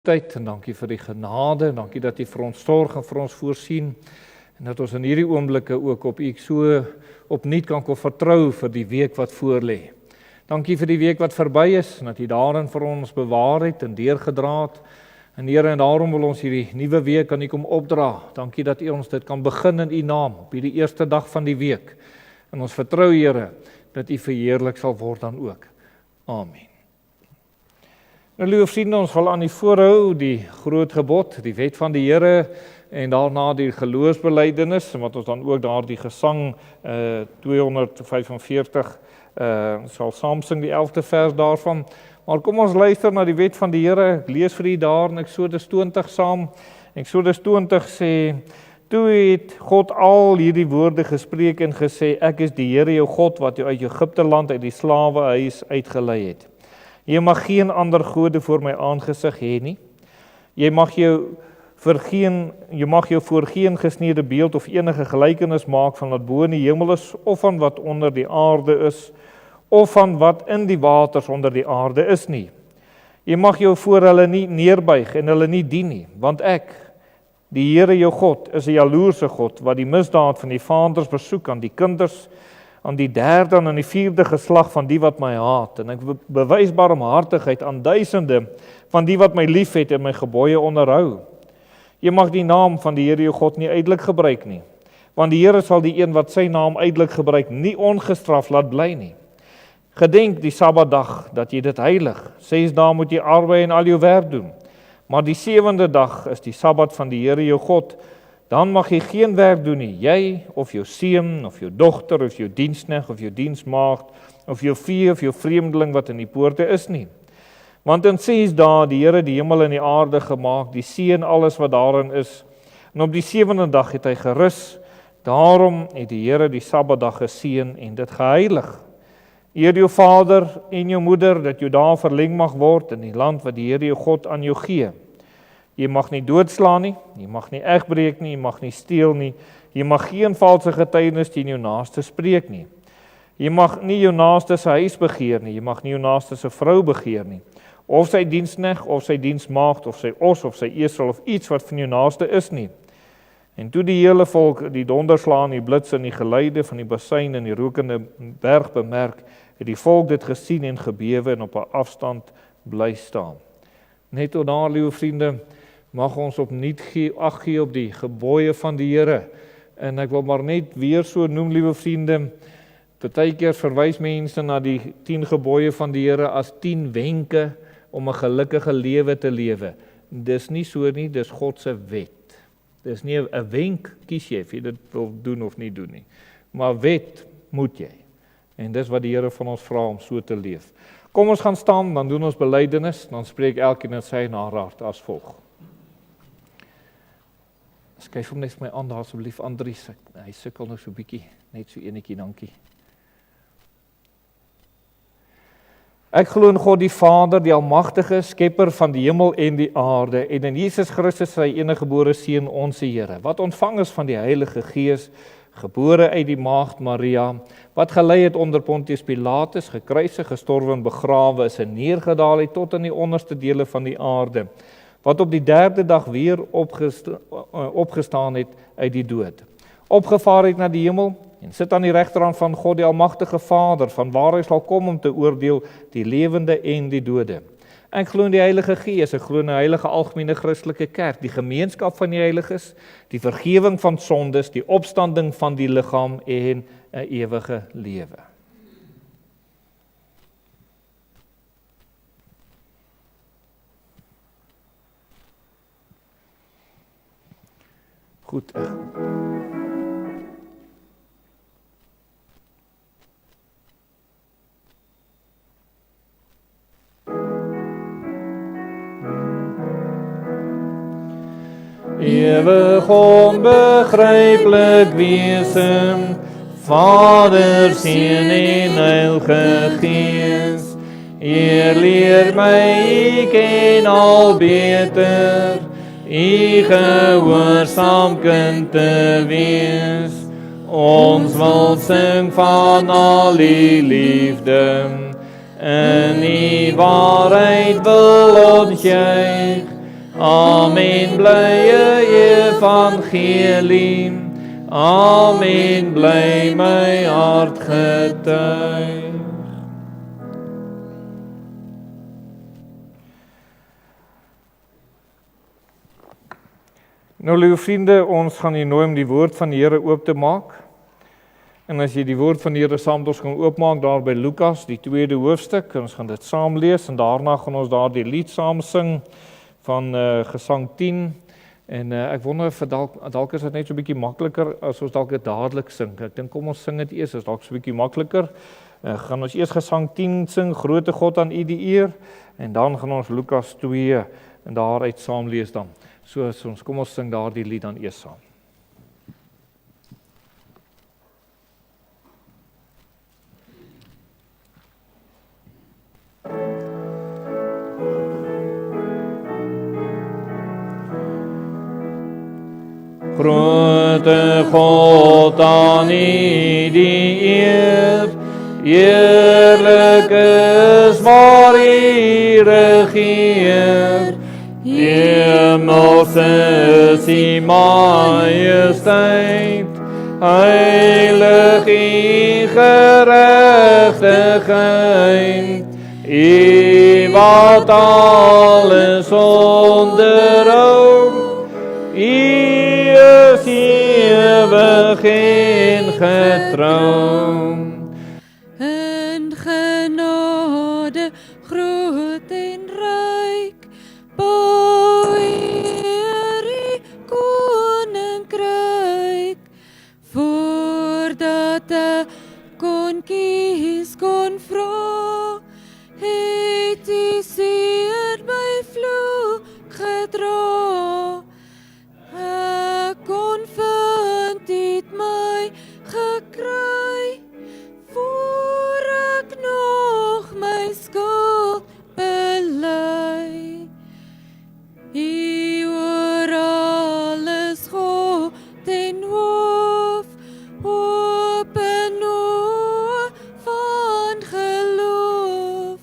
En dankie vir die genade, dankie dat U vir ons sorg en vir ons voorsien, en dat ons in hierdie oomblikke ook op U so opnuut kan vertrou vir die week wat voor lê. Dankie vir die week wat verby is, en dat U daarin vir ons bewaar het en deurgedra het. En Here, en daarom wil ons hierdie nuwe week aan U kom opdra. Dankie dat U ons dit kan begin in U naam, op hierdie eerste dag van die week. En ons vertrou, Here, dat U verheerlik sal word dan ook. Amen. Nou, liewe vriende, ons wil aan U voorhou die groot gebod, die wet van die Here, en daarna die geloofsbelijdenis, wat ons dan ook daar die gesang 245 sal saamsing, die 11de vers daarvan. Maar kom ons luister na die wet van die Here. Ek lees vir U daar in Eksodus 20 saam. Eksodus 20 sê: Toe het God al hierdie woorde gespreek en gesê: Ek is die Here jou God wat jou uit Egipte land uit die slawehuis uitgelei het. Jy mag geen ander gode voor my aangesig hê nie. Jy mag jou voor geen gesneede beeld of enige gelykenis maak van wat bo in die hemel is, of van wat onder die aarde is, of van wat in die waters onder die aarde is nie. Jy mag jou voor hulle nie neerbuig en hulle nie dien nie, want ek, die Here jou God, is 'n jaloerse God, wat die misdaad van die vaders besoek aan die kinders, aan die derde en aan die vierde geslag van die wat my haat, en ek bewys barmhartigheid aan duisende van die wat my liefhet en my gebooie onderhou. Jy mag die naam van die Here jou God nie uitelik gebruik nie, want die Here sal die een wat sy naam uitelik gebruik nie ongestraf laat bly nie. Gedenk die Sabbatdag dat jy dit heilig. 6 dae moet jy arbei en al jou werk doen, maar die 7de dag is die Sabbat van die Here jou God. Dan mag jy geen werk doen nie, jy of jou seun of jou dogter of jou diensknegt of jou diensmaagd of jou vee of jou vreemdeling wat in die poorte is nie. Want in 6 dae die Here die hemel en die aarde gemaak, die see en alles wat daarin is, en op die 7de dag het hy gerus. Daarom het die Here die Sabbatdag geseën en dit geheilig. Eer jou vader en jou moeder, dat jou dae verleng mag word in die land wat die Here jou God aan jou gee. Jy mag nie doodslaan nie, jy mag nie egbreek nie, jy mag nie steel nie, jy mag geen valse getuienis teen jou naaste spreek nie. Jy mag nie jou naaste se huis begeer nie, jy mag nie jou naaste se vrou begeer nie, of sy diensknegt, of sy diensmaagd, of sy os, of sy esel, of iets wat van jou naaste is nie. En toe die hele volk die donderslaan, die blits en die geluide van die basuin en die rokende berg bemerk, het die volk dit gesien en gebewe en op 'n afstand bly staan. Net tot daar, liewe vriende, mag ons opnuut ag gee op die gebooie van die Here. En ek wil maar net weer so noem, liewe vriende, partykeer verwys mense na die 10 gebooie van die Here as 10 wenke om 'n gelukkige lewe te lewe. Dis nie so nie, dis God se wet. Dis nie 'n wenk, kies jy of jy dit wil doen of nie doen nie. Maar wet moet jy. En dis wat die Here van ons vra om so te leef. Kom ons gaan staan, dan doen ons belydenis, dan spreek elkeen in sy hart as volg. Skryf hom net vir my aan daar asseblief, Andries. Hy sukkel nou so bietjie, net so enetjie, dankie. Ek glo in God die Vader, die almagtige skepper van die hemel en die aarde, en in Jesus Christus sy eniggebore seun, ons Here, wat ontvang is van die Heilige Gees, gebore uit die maagd Maria, wat gelei het onder Pontius Pilatus, gekruisig, gestorwe en begrawe is en neergedaal het tot in die onderste dele van die aarde, wat op die 3de dag weer opgestaan het uit die dood, opgevaar het na die hemel en sit aan die regterhand van God die almagtige Vader, van waar hy sal kom om te oordeel die lewende en die dode. Ek glo in die Heilige Gees, ek glo in 'n heilige algemene Christelike kerk, die gemeenskap van die heiliges, die vergewing van sondes, die opstanding van die liggaam en 'n ewige lewe. Goed. Ewig onbegryplik wesen, Vader, Seun en Heilige Gees, U leer my, U ken al beter, U gehoorsaam kind te wees. Ons wil sing van al U liefde, in U waarheid wil ons juig, Amen, blye evangelie. Amen, bly my hart getuig. Nou, lieve vriende, ons gaan hier nooi om die woord van die Here oop te maak. En as jy die woord van die Here saam met ons gaan oopmaak, daar by Lukas, die 2de hoofstuk, ons gaan dit saam lees, en daarna gaan ons daar die lied saam sing van Gesang 10, en ek wonder vir dalk is dit net so 'n bietjie makliker, as ons dalk dit dadelik sing. Ek dink kom ons sing dit eers, is dalk so 'n bietjie makliker. Gaan ons eers Gesang 10 sing, Grote God aan U die eer, en dan gaan ons Lukas 2, en daaruit saam lees dan. So kom ons sing daar die lied dan eers saam. Grote God aan U die eer, eerlik is waar U regeer. Hemels is U majesteit, heilig U geregtigheid. U wat alles onderhou, U is ewig en getrou. In genade groot en ryk, beheer U koninkryk. Voordat ek kon kies, kon vra, het U seer my vloek gedra. Ek kon vind het my gekry, voor ek nog my skuld bely. U oor alles God en hoof, open oë van geloof,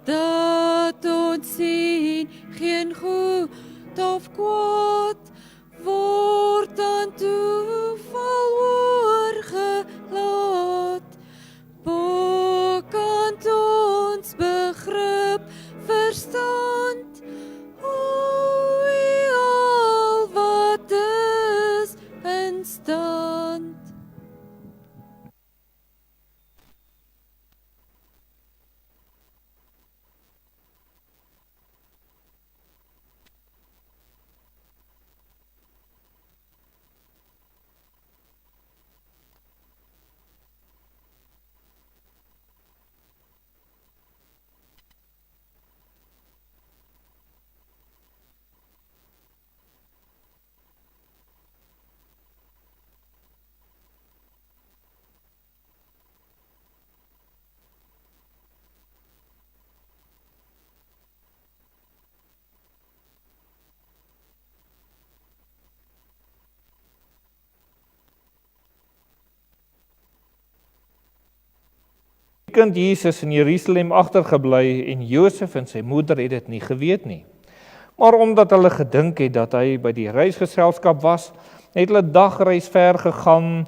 dat ons sien geen goed of kwaad, word aan toeval oorgelaat. Bokant ons begrip, verstand, o U al wat is in stand. Kind Jesus in Jerusalem agtergebly en Josef en sy moeder het dit nie geweet nie. Maar omdat hulle gedink het dat hy by die reisgeselskap was, het hulle dagreis ver gegaan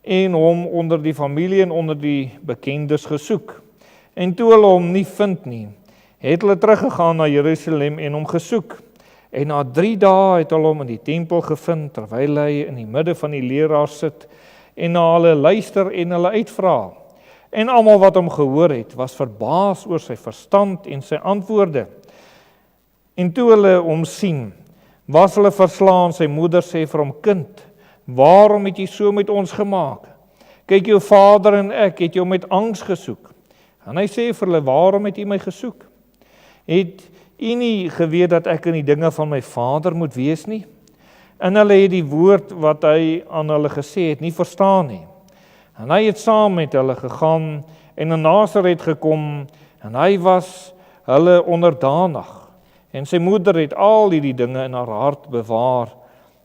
en hom onder die familie en onder die bekendes gesoek. En toe hulle hom nie vind nie, het hulle teruggegaan na Jerusalem en hom gesoek. En na 3 dae het hulle hom in die tempel gevind, terwyl hy in die midde van die leraars sit, en na hulle luister en hulle uitvra. En almal wat hom gehoor het, was verbaas oor sy verstand en sy antwoorde. En toe hulle hom sien, was hulle verslaan. Sy moeder sê vir hom: Kind, waarom het jy so met ons gemaak? Kyk, jou vader en ek het jou met angs gesoek. En hy sê vir hulle: Waarom het jy my gesoek? Het jy nie geweet dat ek in die dinge van my vader moet wees nie? En hulle het die woord wat hy aan hulle gesê het nie verstaan nie. En hy het saam met hulle gegaan en in Nasaret gekom, en hy was hulle onderdanig. En sy moeder het al hierdie dinge in haar hart bewaar.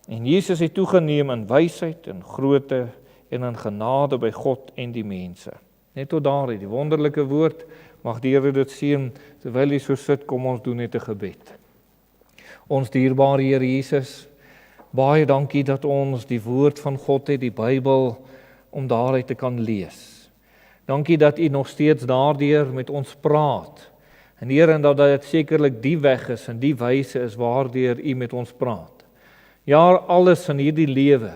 En Jesus het toegeneem in wysheid en grootte en in genade by God en die mense. Net tot daar die wonderlike woord. Mag die Here dit seën. Terwyl jy so sit, kom ons doen net 'n gebed. Ons dierbare Here Jesus, baie dankie dat ons die woord van God het, die Bybel, om daaruit te kan lees. Dankie dat U nog steeds daardeur met ons praat. En Here, en dat dit sekerlik die weg is en die wyse is waardeur U met ons praat. Ja, alles in hierdie lewe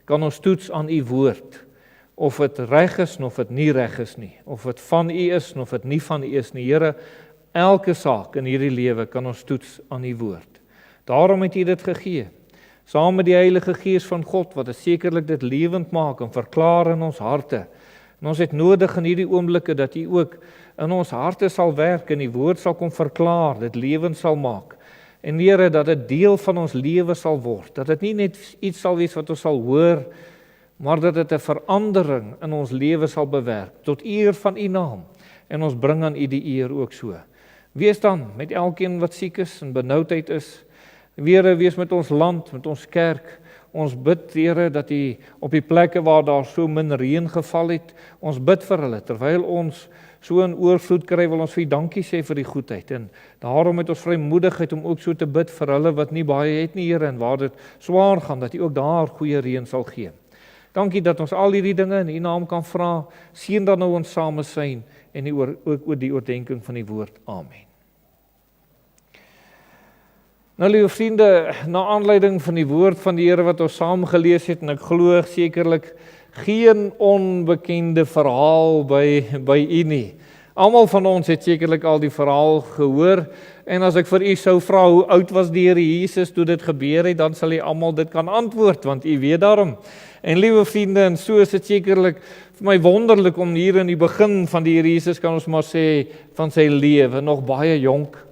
kan ons toets aan U woord, of dit reg is, of dit nie reg is nie, of dit van U is, of dit nie van U is nie. Here, elke saak in hierdie lewe kan ons toets aan U woord. Daarom het U dit gegee, saam met die Heilige Gees van God, wat dit sekerlik dit lewend maak en verklaar in ons harte. En ons het nodig in hierdie oomblikke dat U ook in ons harte sal werk en die woord sal kom verklaar, dit lewend sal maak. En Here, dat dit deel van ons lewe sal word, dat dit nie net iets sal wees wat ons sal hoor, maar dat dit 'n verandering in ons lewe sal bewerk, tot eer van U naam. En ons bring aan U die eer ook so. Wees dan met elkeen wat siek is en benoudheid is. Here, wees met ons land, met ons kerk. Ons bid, Here, dat U op die plekke waar daar so min reën geval het, ons bid vir hulle, terwyl ons so in oorvloed kry, wil ons vir U dankie sê vir die goedheid. En daarom het ons vrymoedigheid om ook so te bid vir hulle wat nie baie het nie, Here, en waar dit swaar gaan, dat U ook daar goeie reën sal gee. Dankie dat ons al hierdie dinge in U naam kan vra. Seën dan nou ons samesyn en ook oor die oordeenking van die woord. Amen. Nou, liewe vriende, na aanleiding van die woord van die Here wat ons saam gelees het, en ek glo sekerlik geen onbekende verhaal by U nie. Almal van ons het sekerlik al die verhaal gehoor, en as ek vir U sou vra hoe oud was die Here Jesus toe dit gebeur het, dan sal U almal dit kan antwoord, want U weet daarom. En liewe vriende, en so is dit sekerlik vir my wonderlik om hier in die begin van die Here Jesus, kan ons maar sê, van sy lewe, nog baie jonk,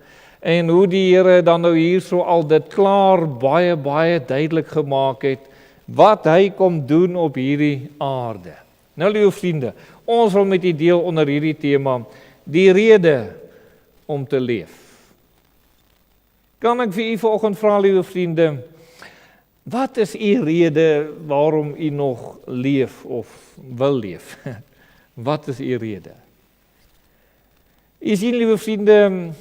en hoe die Here dan nou hier so al dit klaar baie duidelik gemaak het, wat hy kom doen op hierdie aarde. Nou, liewe vriende, ons wil met U deel onder hierdie tema, die rede om te leef. Kan ek vir U vanoggend vra, liewe vriende, wat is U rede waarom U nog leef of wil leef? Wat is U rede? U sien, liewe vriende,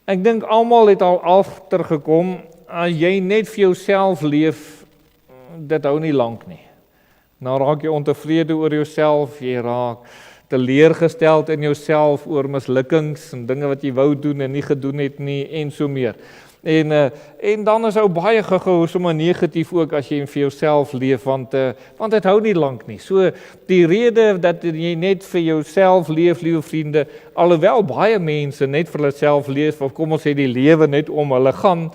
ek dink almal het al agtergekom, as jy net vir jouself leef, dit hou nie lank nie. Nou raak jy ontevrede oor jouself, jy raak teleurgesteld in jouself oor mislukkings en dinge wat jy wou doen en nie gedoen het nie, en so meer. En dan is ou baie gehou sommer negatief ook as jy vir jouself leef, want dit hou nie lank nie. So die rede dat jy net vir jouself leef, liewe vriende, alhoewel baie mense net vir hulle self leef, of kom ons sê die lewe net om hulle gaan,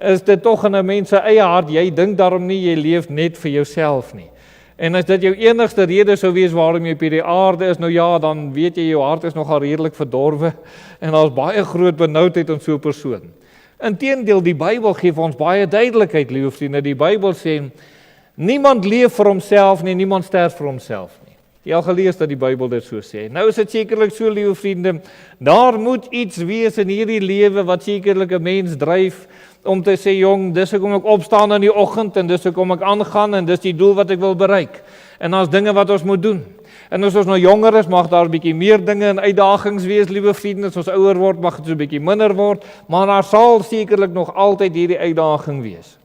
is dit tog in 'n mens se eie hart, jy dink daarom nie jy leef net vir jouself nie. En as dit jou enigste rede sou wees waarom jy op hierdie aarde is, nou ja, dan weet jy jou hart is nogal redelik verdorwe en daar's baie groot benoudheid in so 'n persoon. Inteendeel, die Bybel gee vir ons baie duidelikheid, liewe vriende. Die Bybel sê, niemand leef vir homself nie, niemand sterf vir homself nie. Jy al gelees dat die Bybel dit so sê. Nou is dit sekerlik so, liewe vriende, daar moet iets wees in hierdie lewe wat sekerlik 'n mens dryf om te sê, jong, dis hoekom ek opstaan in die oggend en dis hoekom ek aangaan en dis die doel wat ek wil bereik. En daar's dinge wat ons moet doen. En as ons nou jonger is, mag daar 'n bietjie meer dinge en uitdagings wees, liewe vriende. As ons ouer word, mag dit so 'n bietjie minder word, maar daar sal sekerlik nog altyd hierdie uitdaging wees.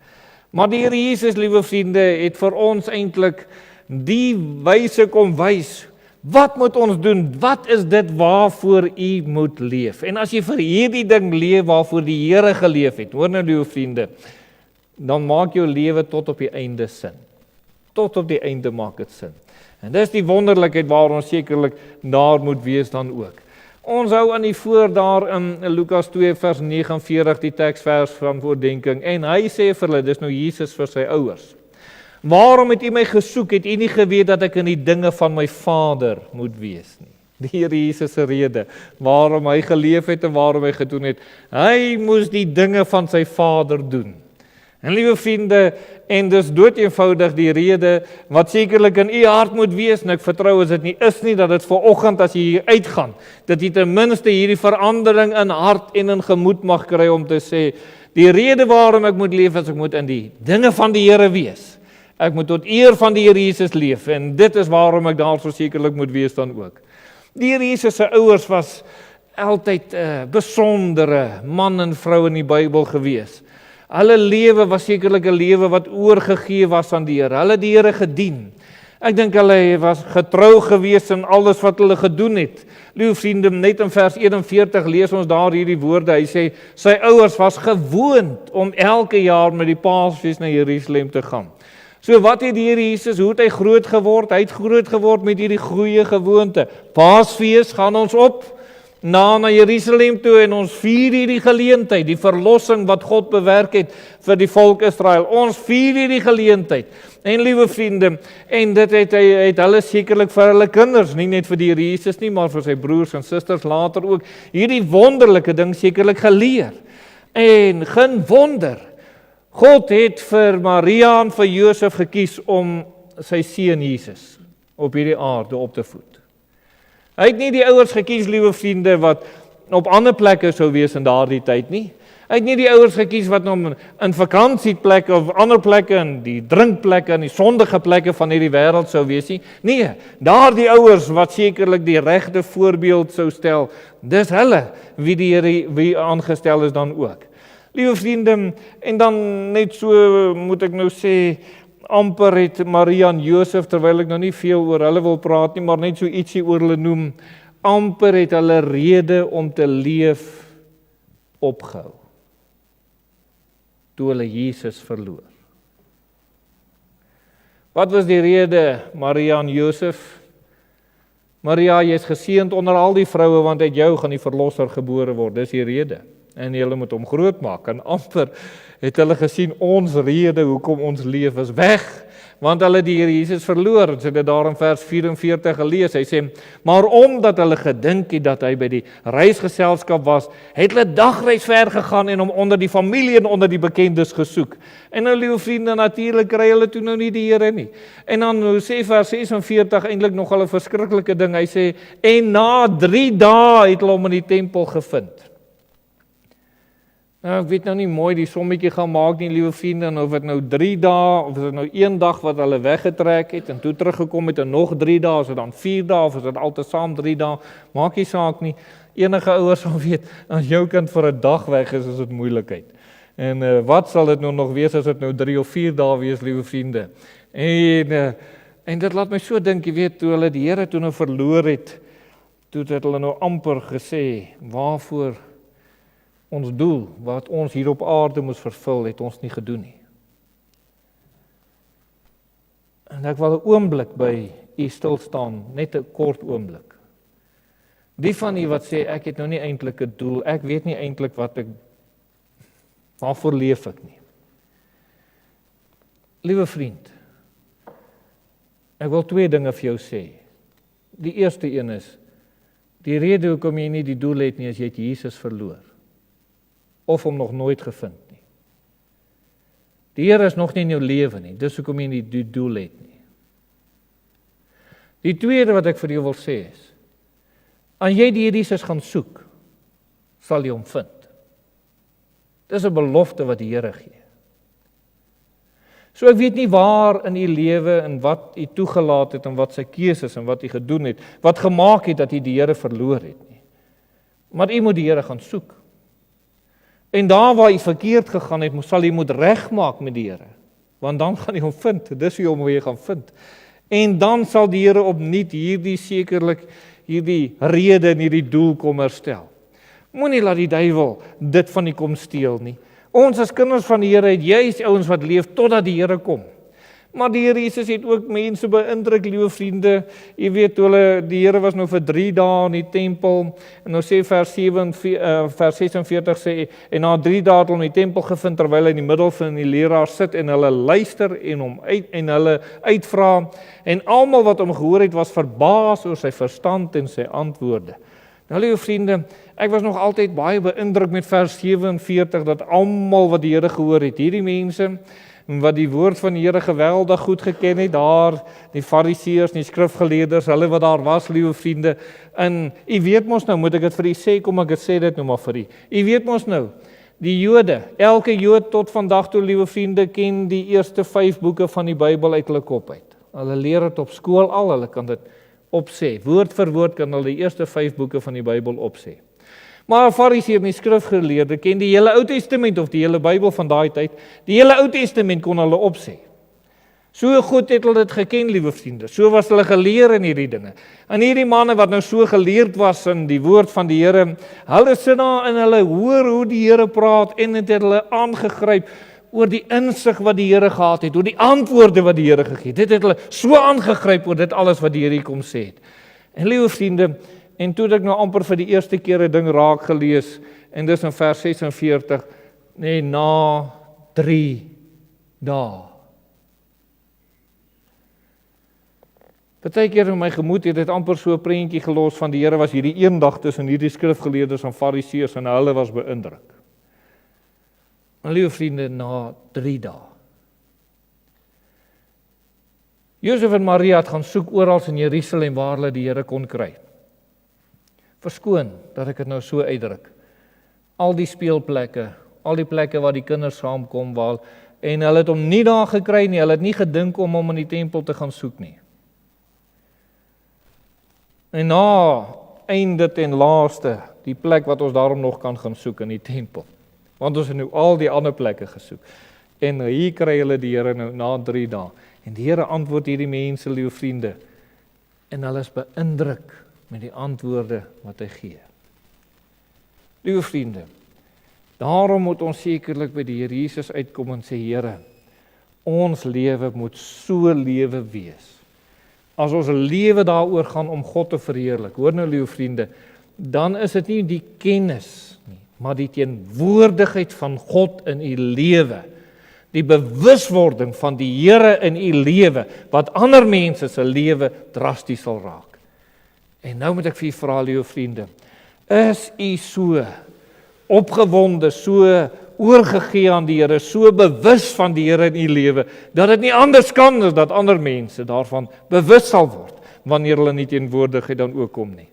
Maar die Here Jesus, liewe vriende, het vir ons eintlik die wyse kom wys. Wat moet ons doen? Wat is dit waarvoor U moet leef? En as jy vir hierdie ding leef waarvoor die Here geleef het, hoor nou, liewe vriende, dan maak jou lewe tot op die einde sin. Tot op die einde maak dit sin. En dis die wonderlikheid waar ons sekerlik daar moet wees dan ook. Ons hou aan die voor daar in Lukas 2 vers 49 die teksvers van oordeenking, en hy sê vir hulle, dis nou Jesus vir sy ouers, waarom het U my gesoek? Het U nie geweet dat ek in die dinge van my Vader moet wees nie? Die Here Jesus se rede, waarom hy geleef het en waarom hy gedoen het, hy moes die dinge van sy Vader doen. En liewe vriende, en dis dood eenvoudig die rede wat sekerlik in U hart moet wees, en ek vertrou as dit nie is nie, dat dit vanoggend as jy hier uitgaan, dat jy ten minste hierdie verandering in hart en in gemoed mag kry om te sê, die rede waarom ek moet leef is ek moet in die dinge van die Here wees. Ek moet tot eer van die Here Jesus leef, en dit is waarom ek daarso sekerlik moet wees dan ook. Die Here Jesus se ouers was altyd besondere man en vrou in die Bybel gewees. Hulle lewe was sekerlik 'n lewe wat oorgegee was aan die Here. Hulle het die Here gedien. Ek dink hulle was getrou gewees in alles wat hulle gedoen het. Liewe vriende, net in vers 41 lees ons daar hierdie woorde. Hy sê, sy ouers was gewoond om elke jaar met die Paasfees na Jerusalem te gaan. So wat het die Here Jesus, hoe het hy groot geword? Hy het groot geword met hierdie goeie gewoonte. Paasfees gaan ons op na Jerusalem toe en ons vier hierdie geleentheid, die verlossing wat God bewerk het vir die volk Israel. Ons vier hierdie geleentheid. En liewe vriende, en dit het hulle sekerlik vir hulle kinders, nie net vir die Here Jesus nie, maar vir sy broers en susters later ook, hierdie wonderlike ding sekerlik geleer. En geen wonder, God het vir Maria en vir Josef gekies om sy seun Jesus op hierdie aarde op te voed. Hy het nie die ouers gekies, liewe vriende, wat op ander plekke sou wees in daardie tyd nie. Hy het nie die ouers gekies wat nou in vakansieplekke of ander plekke, in die drinkplekke, in die sondige plekke van hierdie wêreld sou wees nie. Nee, daardie ouers wat sekerlik die regte voorbeeld sou stel, dis hulle wie die Here wie aangestel is dan ook. Liewe vriende, en dan net so moet ek nou sê, amper het Maria en Josef, terwyl ek nou nie veel oor hulle wil praat nie, maar net so ietsie oor hulle noem, amper het hulle rede om te leef opgehou, toe hulle Jesus verloor. Wat was die rede, Maria en Josef? Maria, jy is geseënd onder al die vroue, want uit jou gaan die verlosser gebore word, dis die rede. En julle moet hom groot maak, en amper het hulle gesien, ons rede, hoekom ons leef, is weg, want hulle die Here Jesus verloor, en sy het dit daar in vers 44 gelees, hy sê, maar omdat hulle gedink het dat hy by die reisgeselskap was, het hulle dagreis ver gegaan en hom onder die familie en onder die bekendes gesoek. En nou, liewe vriende, natuurlik kry hulle toe nou nie die Here nie. En dan nou sê vers 46 eintlik nog 'n verskriklike ding, hy sê, en na 3 dae het hulle hom in die tempel gevind. Nou, ek weet nou nie mooi die sommetjie gaan maak nie, liewe vriende, en of het nou 3 dae, of is dit nou 1 dag wat hulle weggetrek het, en toe teruggekom het, en nog 3 dae, is dit dan 4 dae, of is dit altesaam 3 dae, maak nie saak nie. Enige ouers sal weet, as jou kind vir 'n dag weg is dit moeilikheid. En wat sal dit nou nog wees, as dit nou 3 of 4 dae wees, liewe vriende? En dit laat my so dink, jy weet, toe hulle die Here toe nou verloor het, toe het hulle nou amper gesê, waarvoor ons doel, wat ons hier op aarde moes vervul, het ons nie gedoen nie. En ek wil 'n oomblik by u stil staan, net 'n kort oomblik. Die van u wat sê, ek het nou nie eintlik 'n doel, ek weet nie eintlik waarvoor leef ek nie. Liewe vriend, ek wil 2 dinge vir jou sê. Die eerste een is, die rede hoekom jy nie die doel het nie, is jy het Jesus verloor. Of hom nog nooit gevind nie. Die Here is nog nie in jou lewe nie, dis hoekom jy nie die doel het nie. Die tweede wat ek vir jou wil sê is, as jy die Here Jesus gaan soek, sal jy hom vind. Dis 'n belofte wat die Here gee. So ek weet nie waar in u lewe en wat u toegelaat het en wat sy keuses en wat u gedoen het, wat gemaak het dat u die Here verloor het nie. Maar u moet die Here gaan soek. En daar waar jy verkeerd gegaan het, sal jy moet regmaak met die Here. Want dan gaan jy hom vind, dis hoe jy gaan vind. En dan sal die Here opnuut hierdie rede en hierdie doel kom herstel. Moenie laat die duiwel dit van u kom steel nie. Ons as kinders van die Here het juis ouens wat leef totdat die Here kom. Maar die Here Jesus het ook mense beïndruk, liewe vriende. Jy weet, die Here was nou vir 3 dae in die tempel, en nou sê vers 46 sê, en na 3 dae het hulle in die tempel gevind, terwyl hy in die middel van die leraar sit, en hulle luister en hulle uitvra, en almal wat hom gehoor het, was verbaas oor sy verstand en sy antwoorde. Nou, liewe vriende, ek was nog altyd baie beïndruk met vers 47, dat almal wat die Here gehoor het, hierdie mense, wat die woord van die Here geweldig goed geken het, daar, die fariseërs, die skrifgeleerders, hulle wat daar was, liewe vriende, en u weet mos nou, moet ek dit vir u sê, kom ek sê dit nou maar vir u, u weet mos nou, die Jode, elke Jood tot vandag toe, liewe vriende, ken die eerste 5 boeke van die Bybel uit hulle kop uit. Hulle leer het op skool hulle kan dit opsê, woord vir woord kan hulle die eerste 5 boeke van die Bybel opsê. Maar 'n Fariseer en die skrifgeleerde ken die hele Ou Testament of die hele Bybel van daai tyd. Die hele Ou Testament kon hulle opsê. So goed het hulle dit geken, liewe vriende. So was hulle geleer in hierdie dinge. En hierdie manne wat nou so geleerd was in die woord van die Here, hulle sit daar en hulle hoor hoe die Here praat en het hulle aangegryp oor die insig wat die Here gehad het, oor die antwoorde wat die Here gegee het. Dit het hulle so aangegryp oor dit alles wat die Here hier kom sê het. En liewe vriende, en toe het ek nou amper vir die eerste keer 'n ding raak gelees, en dis in vers 46, na 3 dae. Partykeer in my gemoed het dit amper so 'n prentjie gelos van die Here was hierdie een dag tussen hierdie skrifgeleerdes en fariseërs en hulle was beïndruk. Maar liewe vriende, na 3 dae. Josef en Maria het gaan soek oral in Jerusalem waar hulle die Here kon kry. Verskoon dat ek dit nou so uitdruk. Al die speelplekke, al die plekke waar die kinders saamkom, en hulle het hom nie daar gekry nie, hulle het nie gedink om hom in die tempel te gaan soek nie. En na einde ten laaste, die plek wat ons daarom nog kan gaan soek in die tempel. Want ons het nou al die ander plekke gesoek. En hier kry hulle die Here nou na 3 dae. En die Here antwoord hierdie mense, liewe vriende. En hulle is beïndruk met die antwoorde wat hy gee. Liewe vriende, daarom moet ons sekerlik by die Here Jesus uitkom en sê, Here, ons lewe moet so lewe wees. As ons lewe daaroor gaan om God te verheerlik, hoor nou liewe vriende, dan is dit nie die kennis nie, maar die teenwoordigheid van God in u lewe, die bewuswording van die Here in u lewe, wat ander mense se lewe drasties sal raak. En nou moet ek vir u vra, liewe vriende, is u so opgewonde, so oorgegee aan die Here, so bewus van die Here in u lewe, dat dit nie anders kan as dat ander mense daarvan bewus sal word, wanneer hulle nie teenwoordigheid dan ook kom nie.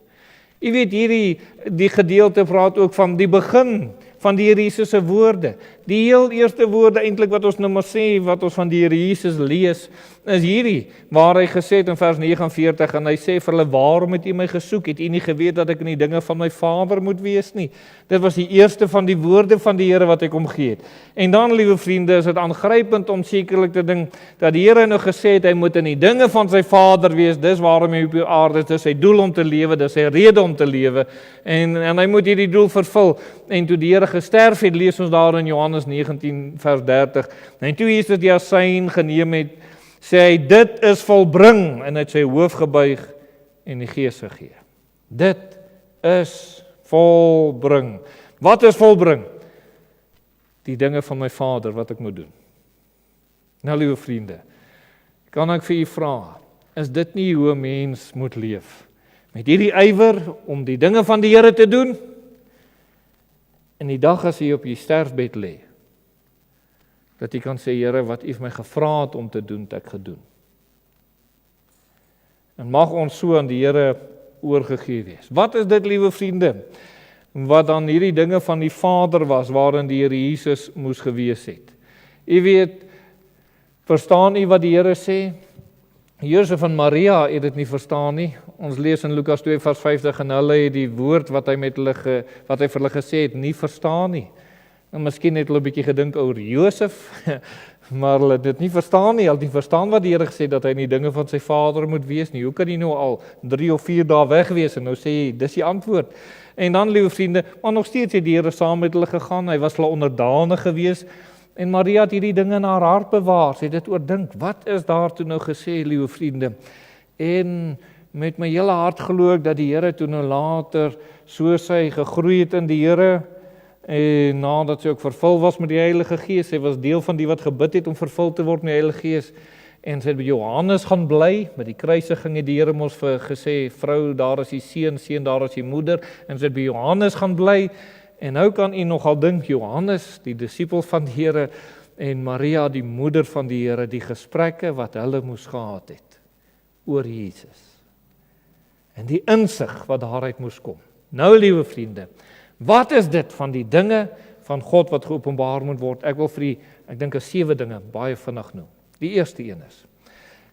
U weet, die gedeelte praat ook van die begin van die Here Jesus se woorde. Die heel eerste woorde eintlik wat ons nou maar sê, wat ons van die Here Jesus lees, is hierdie, waar hy gesê het in vers 49, en hy sê vir hulle, waarom het u my gesoek? Het u nie geweet dat ek in die dinge van my Vader moet wees nie? Dit was die eerste van die woorde van die Here wat hy kom gee het. En dan, liewe vriende, is dit aangrypend om sekerlik te dink, dat die Here nou gesê het, hy moet in die dinge van sy Vader wees, dis waarom hy op die aarde is, dis sy doel om te lewe, dis sy rede om te lewe, en hy moet hierdie doel vervul. En toe die Here gesterf het, lees ons daar in Johannes 19 vers 30, en toe Jesus die asyn geneem het, sê hy, dit is volbring, en hy het sy hoof gebuig en die Gees gegee. Dit is volbring. Wat is volbring? Die dinge van my Vader wat ek moet doen. Nou, liewe vriende, kan ek vir u vra, is dit nie hoe 'n mens moet leef? Met hierdie ywer om die dinge van die Here te doen, en die dag as jy op jy sterfbed lê, dat jy kan sê, Here, wat u my gevra het om te doen, het ek gedoen. En mag ons so aan die Here oorgegee wees. Wat is dit, liewe vriende, wat dan hierdie dinge van die Vader was, waarin die Here Jesus moes gewees het? U weet, verstaan u wat die Here sê? Josef en Maria het dit nie verstaan nie. Ons lees in Lukas 2 vers 50, en hulle het die woord wat hy vir hulle gesê het, nie verstaan nie. En miskien het hulle 'n bietjie gedink oor Josef, maar hulle het dit nie verstaan nie. Hulle het nie verstaan wat die Here gesê dat hy in die dinge van sy Vader moet wees nie. Hoe kan hy nou al 3 of 4 dae weg wees en nou sê hy, dis die antwoord. En dan, liewe vriende, maar nog steeds het die Here saam met hulle gegaan. Hy was hulle onderdanig gewees. En Maria het hierdie dinge in haar hart bewaar. Sy het dit oordink. Wat is daar toe nou gesê, liewe vriende? En met my hele hart glo ek dat die Here toe nou later, soos hy gegroei het in die Here, en nadat sy ook vervul was met die Heilige Gees, sy was deel van die wat gebid het om vervul te word met die Heilige Gees, en sy het by Johannes gaan bly, met die kruisiging het die Here mos vir gesê, vrou, daar is die seun, daar is die moeder, en sy het by Johannes gaan bly, en nou kan u nogal dink, Johannes, die disipel van die Here, en Maria, die moeder van die Here, die gesprekke wat hulle moes gehad het, oor Jesus, en die insig wat daaruit moes kom. Nou, liewe vriende, wat is dit van die dinge van God wat geopenbaar moet word? Ek wil vir ek dink 7 dinge baie vinnig noem. Die eerste een is,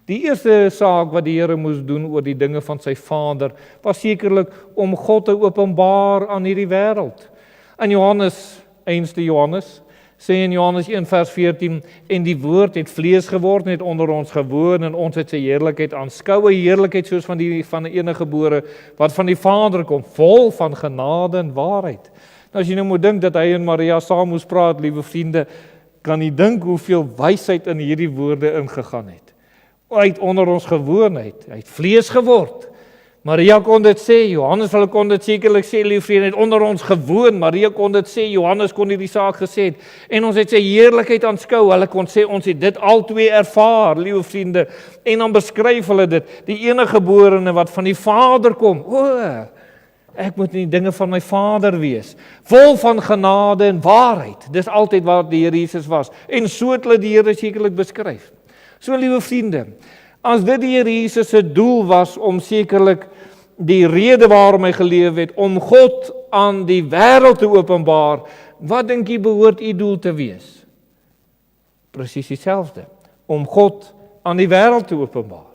Die eerste saak wat die Here moes doen oor die dinge van sy Vader, was sekerlik om God te openbaar aan hierdie wêreld. En Johannes, 1 Johannes, sê in Johannes 1 vers 14, en die woord het vlees geword, en het onder ons gewoon, en ons het sy heerlikheid aanskou, 'n heerlikheid soos van 'n eniggebore, wat van die Vader kom, vol van genade en waarheid. Nou as jy nou moet dink dat hy en Maria saam moes praat, liewe vriende, kan jy dink hoeveel wysheid in hierdie woorde ingegaan het. Hy het onder ons gewoon, hy het vlees geword. Maria kon dit sê, Johannes hulle kon dit sekerlik sê, liewe vriende, het onder ons gewoon, Maria kon dit sê, Johannes kon hierdie saak gesê het, en ons het sy heerlikheid aanskou, hulle kon sê, ons het dit al twee ervaar, liewe vriende, en dan beskryf hulle dit, die eniggeborene wat van die Vader kom, ek moet in die dinge van my Vader wees, vol van genade en waarheid, dis altyd waar die Here Jesus was, en so het hulle die Here sekerlik beskryf. So, liewe vriende, as dit die Here Jesus se doel was om sekerlik die rede waarom hy geleef het, om God aan die wêreld te openbaar, wat dink jy behoort u doel te wees? Presies dieselfde, om God aan die wêreld te openbaar.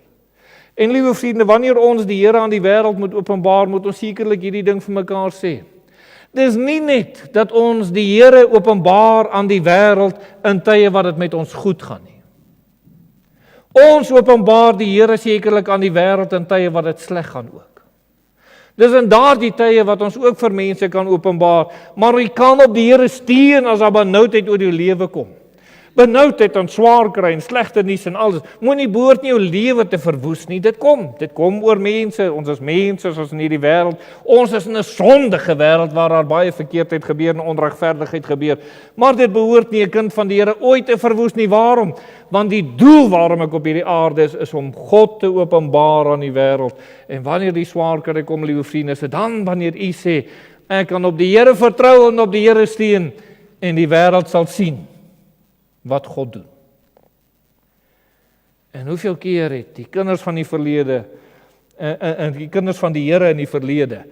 En liewe vriende, wanneer ons die Here aan die wêreld moet openbaar, moet ons sekerlik hierdie ding vir mekaar sê. Dis nie net dat ons die Here openbaar aan die wêreld in tye wat dit met ons goed gaan nie. Ons openbaar die Here sekerlik aan die wêreld in tye wat dit sleg gaan ook. Dis in daardie tye wat ons ook vir mense kan openbaar, maar jy kan op die Here steun as daar benoudheid oor jou lewe kom. Benoudheid en swaar kry en slegte nuus en alles, moenie behoort nie jou lewe te verwoes nie, dit kom oor mense, ons is mense, ons is in hierdie wêreld, ons is in 'n sondige wêreld waar daar baie verkeerdheid gebeur en onregverdigheid gebeur, maar dit behoort nie 'n kind van die Here ooit te verwoes nie, waarom? Want die doel waarom ek op hierdie aarde is om God te openbaar aan die wêreld, en wanneer die swaar kry kom, liewe vriende, is dit dan wanneer u sê, ek kan op die Here vertrou en op die Here steun, en die wêreld sal sien wat God doen. En hoeveel keer het die kinders van die verlede en die kinders van die Here in die verlede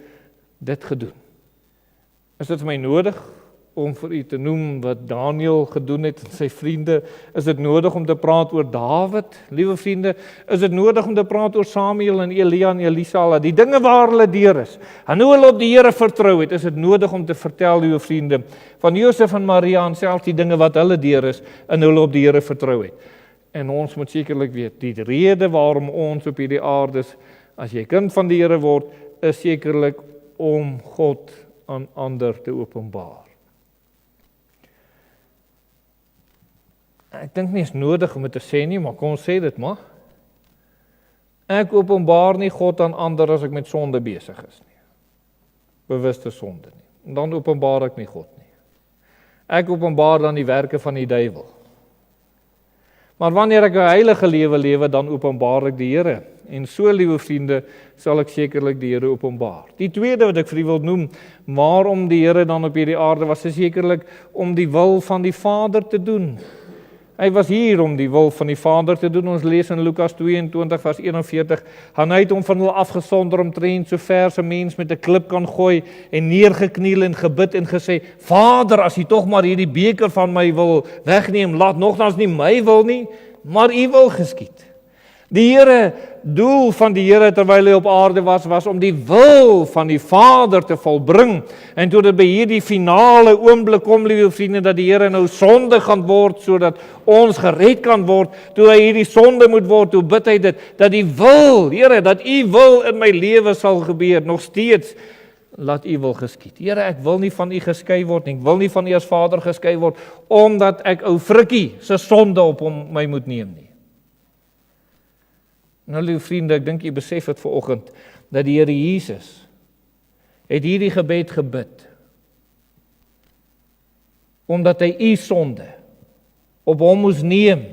dit gedoen? Is dit vir my nodig om vir u te noem wat Daniel gedoen het en sy vriende? Is dit nodig om te praat oor Dawid, liewe vriende? Is dit nodig om te praat oor Samuel en Elia en Elisa, die dinge waar hulle deur is, en hoe hulle op die Here vertrou het? Is dit nodig om te vertel, liewe vriende, van Josef en Maria en selfs die dinge wat hulle deur is en hulle op die Here vertrou het? En ons moet sekerlik weet, die rede waarom ons op hierdie aarde is, as jy kind van die Here word, is sekerlik om God aan ander te openbaar. Ek dink nie is nodig om dit te sê nie, maar kom ons sê dit maar. Ek openbaar nie God aan ander as ek met sonde besig is nie. Bewuste sonde nie. En dan openbaar ek nie God nie. Ek openbaar dan die werke van die duiwel. Maar wanneer ek 'n heilige lewe lewe, dan openbaar ek die Here. En so, liewe vriende, sal ek sekerlik die Here openbaar. Die tweede wat ek vir u wil noem, waarom die Here dan op hierdie aarde was, is sekerlik om die wil van die Vader te doen. Hy was hier om die wil van die Vader te doen. Ons lees in Lukas 22 vers 41, hy het hom van hulle afgesonder omtrent so ver as 'n mens met 'n klip kan gooi en neergekniel en gebid en gesê, Vader, as u tog maar hierdie beker van my wil wegneem, laat nogtans nie my wil nie, maar u wil geskied. Die Here, doel van die Here terwyl hy op aarde was om die wil van die Vader te volbring. En toe dit by hierdie finale oomblik kom, liewe vriende, dat die Here nou sonde gaan word, sodat ons gered kan word, toe hy hierdie sonde moet word, toe bid hy dit, dat die wil, Here, dat u wil in my lewe sal gebeur, nog steeds, laat u wil geskied. Here, ek wil nie van u geskei word nie, ek wil nie van u as Vader geskei word, omdat ek ou Frikkie se sonde op hom my moet neem nie. Nou, liewe vriende, ek dink jy besef het vanoggend, dat die Here Jesus het hierdie gebed gebid, omdat hy u sonde op hom moes neem,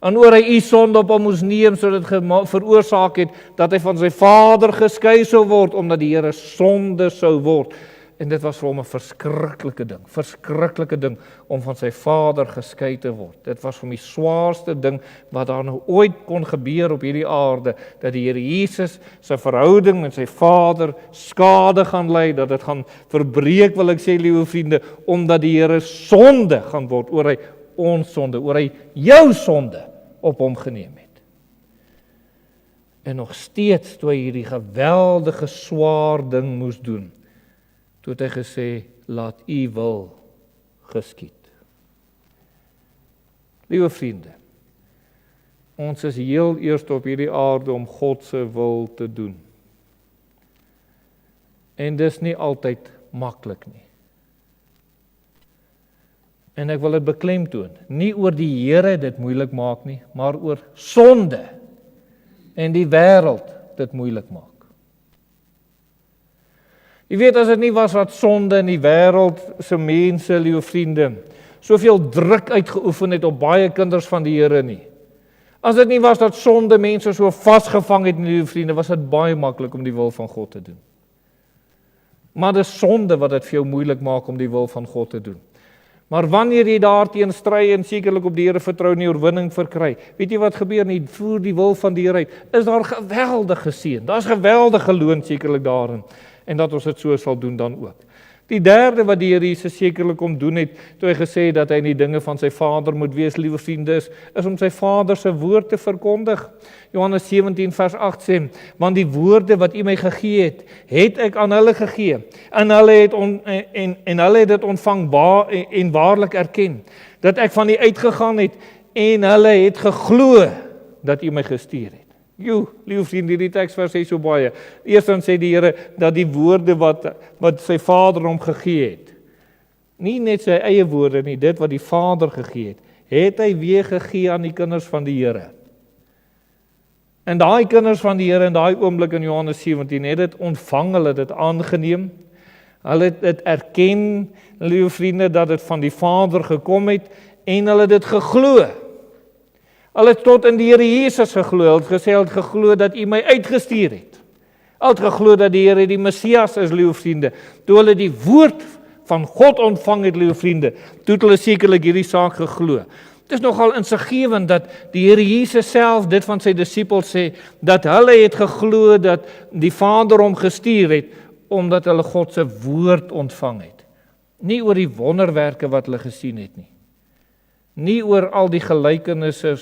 en oor hy u sonde op hom moes neem, sodat dit veroorsaak het, dat hy van sy Vader geskei sou word, omdat die Here sonde sou word. En dit was vir hom 'n verskriklike ding, om van sy Vader geskei te word. Dit was vir hom die swaarste ding, wat daar nou ooit kon gebeur op hierdie aarde, dat die Here Jesus sy verhouding met sy Vader skade gaan ly, dat dit gaan verbreek, wil ek sê, liewe vriende, omdat die Here sonde gaan word, oor hy ons sonde, oor hy jou sonde op hom geneem het. En nog steeds, toe hy hierdie geweldige swaar ding moes doen, toe het hy gesê, laat U wil geskied. Liewe vriende, ons is heel eerst op hierdie aarde om God se wil te doen. En dis nie altyd maklik nie. En ek wil dit beklemtoon, nie oor die Here dit moeilik maak nie, maar oor sonde en die wêreld dit moeilik maak. Jy weet, as dit nie was wat sonde in die wêreld se mense, liewe vriende, soveel druk uitgeoefen het op baie kinders van die Here nie. As dit nie was dat sonde mense so vasgevang het, liewe vriende, was dit baie maklik om die wil van God te doen. Maar dis sonde wat dit vir jou moeilik maak om die wil van God te doen. Maar wanneer jy daarteen stry en sekerlik op die Here vertrou en die oorwinning verkry, weet jy wat gebeur nie? Voer die wil van die Here uit, is daar geweldige seën. Daar's geweldige loon sekerlik daarin. En dat ons dit so sal doen dan ook. Die derde wat die Here Jesus sekerlik kom doen het, toe hy gesê het dat hy in die dinge van sy Vader moet wees, liewe vriende, is om sy Vader se woord te verkondig. Johannes 17 vers 8 sê, want die woorde wat U my gegee het ek aan hulle gegee. En hulle het dit ontvang en waarlik erken, dat ek van U uitgegaan het, en hulle het geglo dat U my gestuur het. Liewe vriende, hierdie teksvers sê so baie. Eerstens sê die Here dat die woorde wat sy Vader hom gegee het, nie net sy eie woorde nie, dit wat die Vader gegee het hy weer gegee aan die kinders van die Here. En daai kinders van die Here in daai oomblik in Johannes 17 het dit ontvang, hulle het dit aangeneem, hulle het dit erken, liewe vriende, dat dit van die Vader gekom het, en hulle het dit geglo. Hulle het tot in die Here Jesus geglo, hulle het gesê, hulle het geglo dat U my uitgestuur het. Hulle het geglo dat die Here die Messias is, liewe vriende. Toe hulle die woord van God ontvang het, liewe vriende, toe het hulle sekerlik hierdie saak geglo. Het is nogal insiggewend dat die Here Jesus self dit van sy disippels sê, dat hulle het geglo dat die Vader hom gestuur het, omdat hulle God se woord ontvang het. Nie oor die wonderwerke wat hulle gesien het nie. Nie oor al die gelykenisse,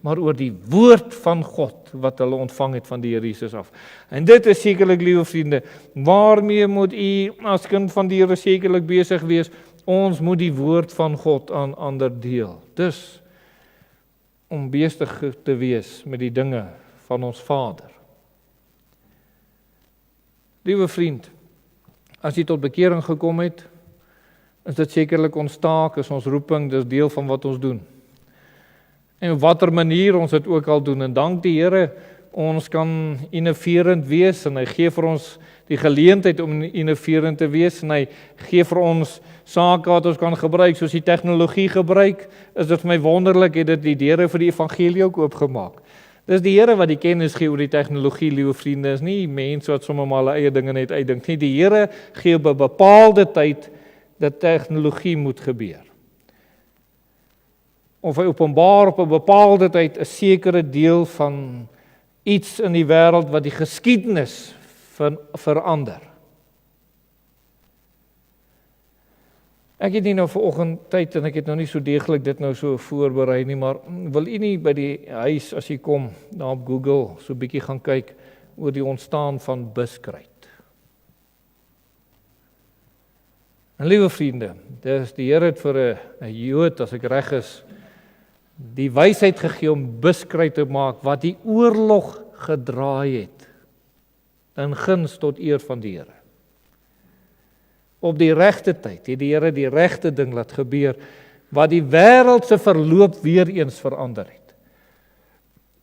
maar oor die woord van God, wat hulle ontvang het van die Here Jesus af. En dit is sekerlik, liewe vriende, waarmee moet u as kind van die Here sekerlik besig wees? Ons moet die woord van God aan ander deel. Dus, om besig te wees met die dinge van ons Vader. Liewe vriend, as jy tot bekering gekom het, is dit sekerlik ons taak, is ons roeping, dis deel van wat ons doen. En op watter manier ons dit ook al doen, en dank die Here, ons kan innoverend wees, en hy gee vir ons die geleentheid om innoverend te wees, en hy gee vir ons sake wat ons kan gebruik, soos die tegnologie gebruik, is dit vir my wonderlik, het dit die deure vir die evangelie ook oopgemaak. Dis die Here wat die kennis gee oor die tegnologie, liewe vriende, is nie mense wat sommer maar hulle eie dinge net uitdink nie, die Here gee op 'n bepaalde tyd, dat tegnologie moet gebeur. Of hy openbaar op 'n bepaalde tyd 'n sekere deel van iets in die wêreld wat die geskiedenis verander. Ek het nie nou vanoggend tyd en ek het nou nie so deeglik dit nou so voorberei nie, maar wil u nie by die huis as jy kom, daar op Google, so 'n bietjie gaan kyk oor die ontstaan van buskruit. En liewe vriende, dis die Here het vir 'n Jood, as ek reg is, die wysheid gegee om buskruit te maak wat die oorlog gedraai het in guns tot eer van die Here. Op die regte tyd het die Here die regte ding laat gebeur wat die wêreld se verloop weer eens verander het.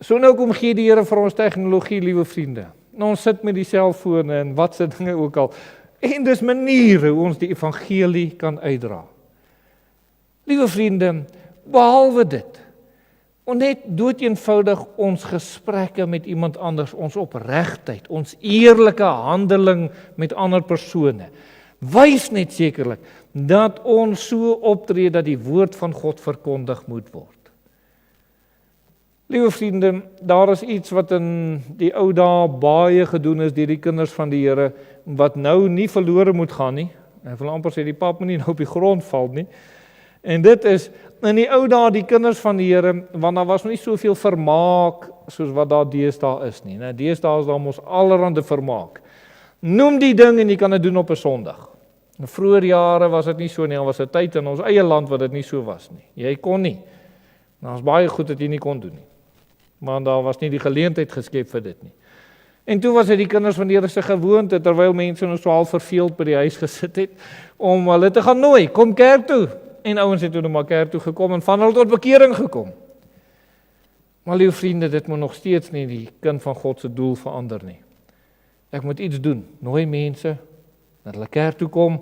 So nou kom gee die Here vir ons tegnologie, liewe vriende. Nou ons sit met die selfone en wat se dinge ook al. En dis maniere hoe ons die evangelie kan uitdra. Liewe vriende, behalwe dit, en net doeteenvoudig ons gesprekke met iemand anders, ons opregtheid, ons eerlike handeling met ander persone, wys net sekerlik dat ons so optree dat die woord van God verkondig moet word. Liewe vriende, daar is iets wat in die ou dae baie gedoen is deur die kinders van die Here, wat nou nie verlore moet gaan nie. Ek wil amper sê die pap moet nie nou op die grond val nie. En dit is in die ou dae die kinders van die Here, want daar was nie soveel vermaak soos wat daar deesdae is nie. Deesdae is daar mos allerhande vermaak. Noem die ding en jy kan dit doen op 'n Sondag. In vroeër jare was dit nie so nie, daar was 'n tyd in ons eie land wat dit nie so was nie. Jy kon nie. Daar's baie goed wat jy nie kon doen nie. Maar daar was nie die geleentheid geskep vir dit nie. En toe was dit die kinders van die Here se gewoonte, terwyl mense nou so half verveeld by die huis gesit het, om hulle te gaan nooi, kom kerk toe. En ouens het toe nou maar kerk toe gekom en van hulle tot bekering gekom. Maar liewe vriende, dit moet nog steeds nie die kind van God se doel verander nie. Ek moet iets doen, nooi mense, dat hulle kerk toe kom,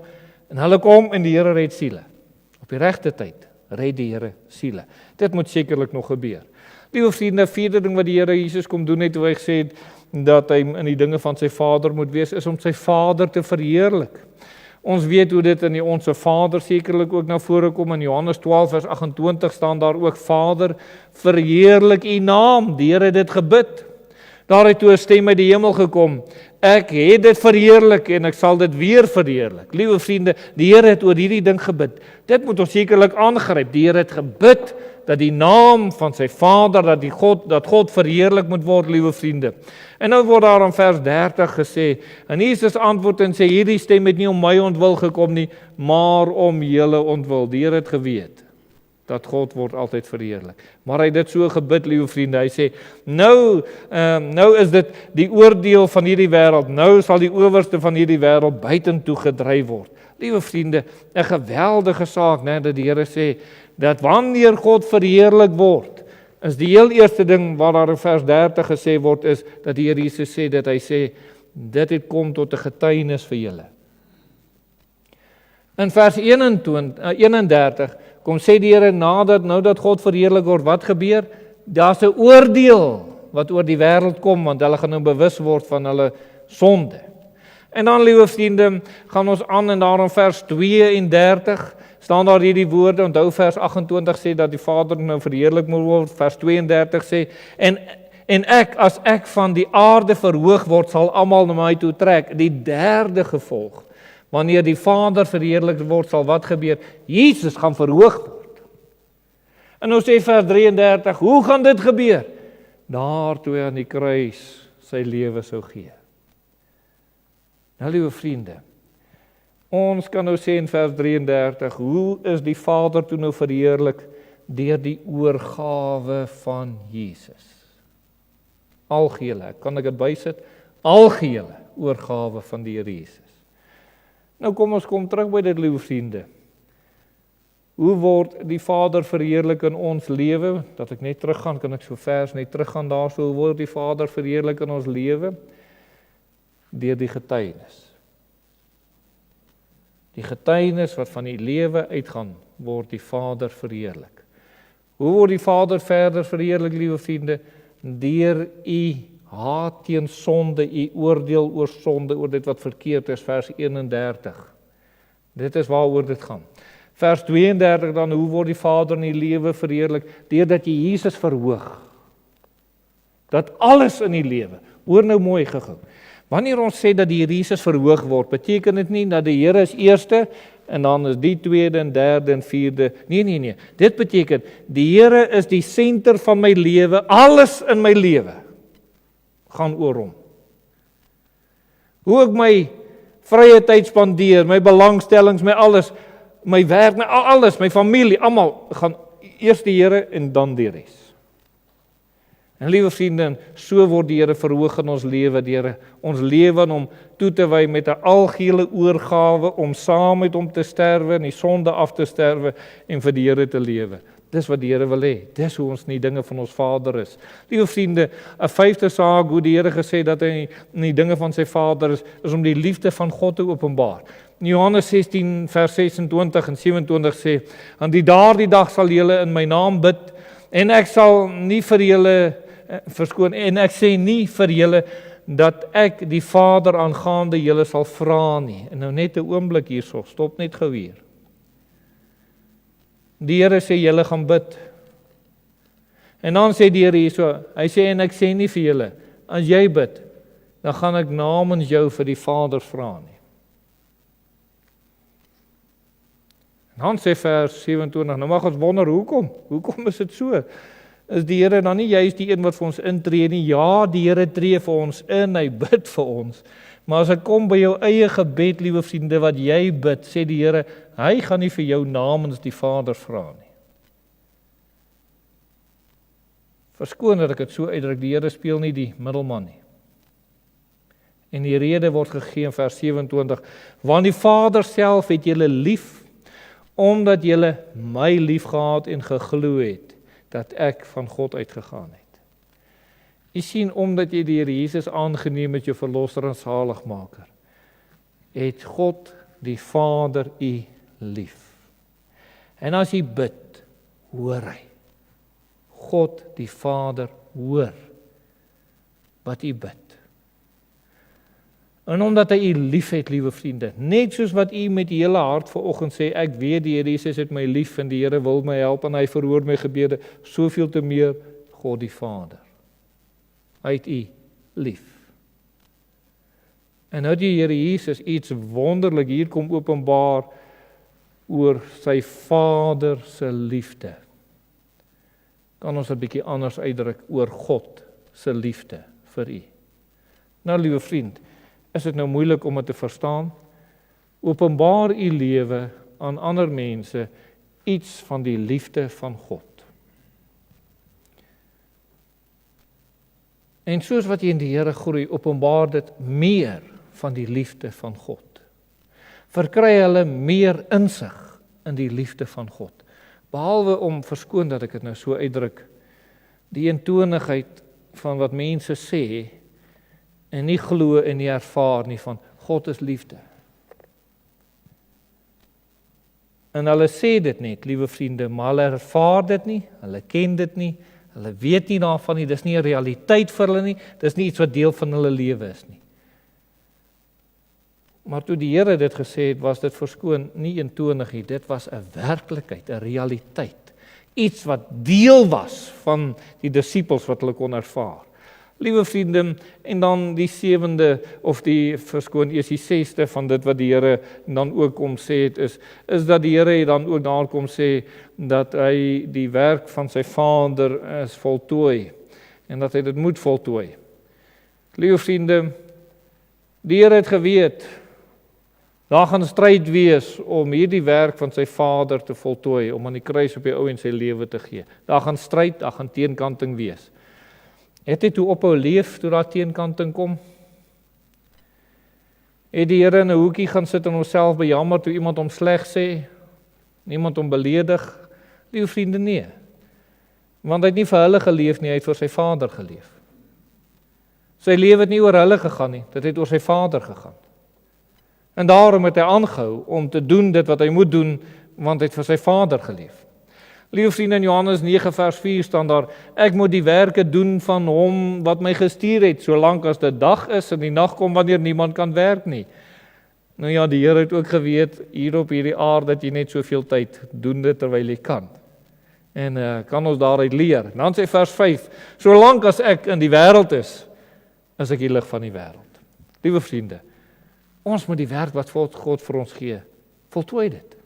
en hulle kom en die Here red siele. Op die regte tyd red die Here siele. Dit moet sekerlik nog gebeur. Liewe vriende, vierde ding wat die Here Jesus kom doen het, toe hy gesê het, dat hy in die dinge van sy Vader moet wees, is om sy Vader te verheerlik. Ons weet hoe dit in die Onse Vader sekerlik ook na vore kom, in Johannes 12 vers 28 staan daar ook, Vader, verheerlik u naam, die Here het dit gebid. Daar het toe 'n stem uit die hemel gekom, ek het dit verheerlik en ek sal dit weer verheerlik. Liewe vriende, die Here het oor hierdie ding gebid. Dit moet ons sekerlik aangryp. Die Here het gebid dat die naam van sy Vader, dat God verheerlik moet word, liewe vriende. En nou word daar in vers 30 gesê, en Jesus antwoord en sê, hierdie stem het nie om my ontwil gekom nie, maar om julle ontwil. Die Here het geweet dat God word altyd verheerlik. Maar hy het dit so gebid, liewe vriende. Hy sê, nou is dit die oordeel van hierdie wêreld. Nou sal die owerste van hierdie wêreld buitentoe gedryf word. Liewe vriende, 'n geweldige saak, dat die Here sê, dat wanneer God verheerlik word, is die heel eerste ding wat daar in vers 30 gesê word, is dat die Here Jesus sê, dat hy sê, dit het kom tot 'n getuienis vir julle. In vers 31 kom sê die Here, nou dat God verheerlik word, wat gebeur? Daar's 'n oordeel wat oor die wêreld kom, want hulle gaan nou bewus word van hulle sonde. En dan, liewe vriende, gaan ons aan en daar in vers 32 staan daar hierdie woorde, onthou vers 28 sê dat die Vader nou verheerlik moet word, vers 32 sê, en ek, as ek van die aarde verhoog word, sal almal na my toe trek. Die derde gevolg, wanneer die Vader verheerlik word, sal wat gebeur? Jesus gaan verhoog word. En nou sê vers 33, hoe gaan dit gebeur? Daar toe hy aan die kruis sy lewe sou gee. Nou, liewe vriende, ons kan nou sê in vers 33, hoe is die Vader toe nou verheerlik? Deur die oorgawe van Jesus. Algehele, kan ek dit bysit? Algehele oorgawe van die Here Jesus. Nou kom ons terug by dit, liewe vriende. Hoe word die Vader verheerlik in ons lewe? Dat ek net teruggaan, kan ek so vers net teruggaan daar, so hoe word die Vader verheerlik in ons lewe? Deur die getuienis. Die getuienis wat van die lewe uitgaan, word die Vader verheerlik. Hoe word die Vader verder verheerlik, liewe vriende? Deur u haat teen sonde, u oordeel oor sonde, oor dit wat verkeerd is, vers 31. Dit is waaroor dit gaan. Vers 32 dan, hoe word die Vader in die lewe verheerlik? Deurdat jy Jesus verhoog. Dat alles in die lewe, hoor nou mooi gehou. Wanneer ons sê dat die Here Jesus verhoog word, beteken dit nie dat die Here is eerste, en dan is die tweede en derde en vierde. Nee. Dit beteken, die Here is die senter van my lewe, alles in my lewe gaan oor hom. Hoe ek my vrye tyd spandeer, my belangstellings, my alles, my werk, my alles, my familie, almal gaan eers die Here en dan die res. En liewe vriende, so word die Here verhoog in ons lewe, deur ons lewe aan hom toe te wy met 'n algehele oorgawe om saam met hom te sterwe en die sonde af te sterwe en vir die Here te lewe. Dis wat die Here wil hê. Dis hoe ons in die dinge van ons Vader is. Liewe vriende, 'n vyfde saak hoe die Here gesê dat hy in die dinge van sy Vader is om die liefde van God te openbaar. In Johannes 16 vers 26 en 27 sê, aan daardie dag sal julle in my naam bid en ek sal nie vir julle verskoon, en ek sê nie vir julle dat ek die Vader aangaande julle sal vra nie. En nou net 'n oomblik hierso, stop net gou hier. Die Here sê julle gaan bid. En dan sê die Here hierso, hy sê en ek sê nie vir julle, as jy bid, dan gaan ek namens jou vir die Vader vra nie. En dan sê vers 27, nou mag ons wonder hoekom is dit so? is die Here dan nie juist die een wat vir ons intree nie? Ja, die Here tree vir ons in, hy bid vir ons. Maar as dit kom by jou eie gebed, liewe vriende, wat jy bid, sê die Here, hy gaan nie vir jou namens die Vader vra nie. Verskoon dat ek dit so uitdruk, die Here speel nie die middelman nie. En die rede word gegee in vers 27, want die Vader self het julle lief, omdat julle my lief gehad en geglo het, dat ek van God uitgegaan het. Jy sien, omdat jy die Here Jesus aangeneem het, jou verlosser en zaligmaker, het God die Vader u lief. En as jy bid, hoor hy. God die Vader hoor wat u bid. En omdat hy u lief het, liewe vriende, net soos wat u met die hele hart vanoggend sê, ek weet die Here Jesus het my lief en die Here wil my help en hy verhoor my gebede, soveel te meer God die Vader. Hy het u lief. En nou die Here Jesus iets wonderlik hier kom openbaar oor sy Vader se liefde. Kan ons 'n bietjie anders uitdruk oor God se liefde vir u. Nou liewe vriend, is dit nou moeilik om dit te verstaan? Openbaar u lewe aan ander mense iets van die liefde van God. En soos wat jy in die Here groei, openbaar dit meer van die liefde van God. Verkry hulle meer insig in die liefde van God. Behalwe om, verskoon dat ek dit nou so uitdruk, die eentonigheid van wat mense sê, en nie glo en nie ervaar nie van God is liefde. En hulle sê dit net, liewe vriende, maar hulle ervaar dit nie, hulle ken dit nie, hulle weet nie daarvan nie, dis nie 'n realiteit vir hulle nie, dis nie iets wat deel van hulle lewe is nie. Maar toe die Here dit gesê het, was dit verskoon nie eentonig nie, dit was 'n werklikheid, 'n realiteit, iets wat deel was van die disippels wat hulle kon ervaar. Liewe vriende, en dan die 7de, of die, verskoon, eers die 6de van dit wat die Here dan ook kom sê het, is dat die Here dan ook daar kom sê, dat hy die werk van sy Vader is voltooi, en dat hy dit moet voltooi. Liewe vriende, die Here het geweet, daar gaan stryd wees om hierdie werk van sy Vader te voltooi, om aan die kruis op die ou en sy lewe te gee. Daar gaan stryd, daar gaan teenkanting wees. Het hy toe ophou leef toe daar teenkanting kom? Het die Here in 'n hoekie gaan sit en homself bejammer toe iemand hom sleg sê? Niemand hom beledig? Liewe vriende, nee. Want hy het nie vir hulle geleef nie, hy het vir sy Vader geleef. Sy lewe het nie oor hulle gegaan nie, dit het oor sy Vader gegaan. En daarom het hy aangehou om te doen dit wat hy moet doen, want hy het vir sy Vader geleef. Liewe vriende, in Johannes 9 vers 4 staan daar, ek moet die werke doen van hom wat my gestuur het, solank as dit dag is en die nag kom wanneer niemand kan werk nie. Nou ja, die Here het ook geweet, hier op hierdie aarde dat jy net soveel tyd doen dit terwyl jy kan. En kan ons daaruit leer. En dan sê vers 5, solank as ek in die wêreld is ek die lig van die wêreld. Liewe vriende, ons moet die werk wat God vir ons gee, voltooi dit.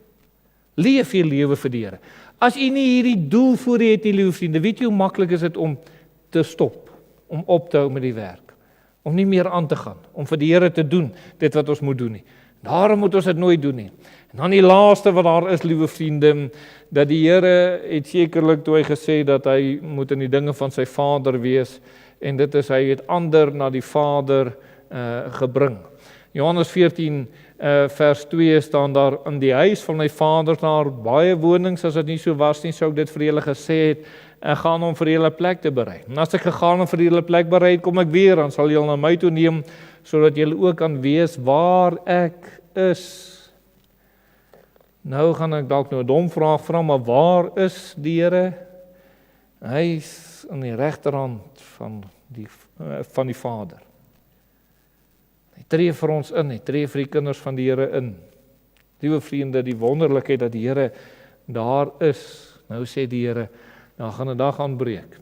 Leef jy lewe vir die Here. As jy nie hierdie doel voor jy het, liewe vriende, weet jy hoe maklik is dit om te stop, om op te hou met die werk, om nie meer aan te gaan, om vir die Here te doen, dit wat ons moet doen nie. Daarom moet ons dit nooit doen nie. En dan die laaste wat daar is, liewe vriende, dat die Here het sekerlik toe hy gesê dat hy moet in die dinge van sy Vader wees, en dit is, hy het ander na die Vader gebring. Johannes 14 vers 2 staan daar, in die huis van my Vader daar baie wonings, as dit nie so was nie, sou ek dit vir julle gesê het, ek gaan om vir julle plek te berei. En as ek gegaan om vir julle plek berei, kom ek weer, dan sal julle na my toe neem, sodat julle ook kan weet waar ek is. Nou gaan ek dalk nou 'n dom vraag vra, maar waar is die Here? Hy is aan die regterhand van die Vader. Hy tree vir ons in, hy tree vir die kinders van die Here in. Liewe vriende, die wonderlikheid dat die Here daar is. Nou sê die Here, dan gaan 'n dag aanbreek,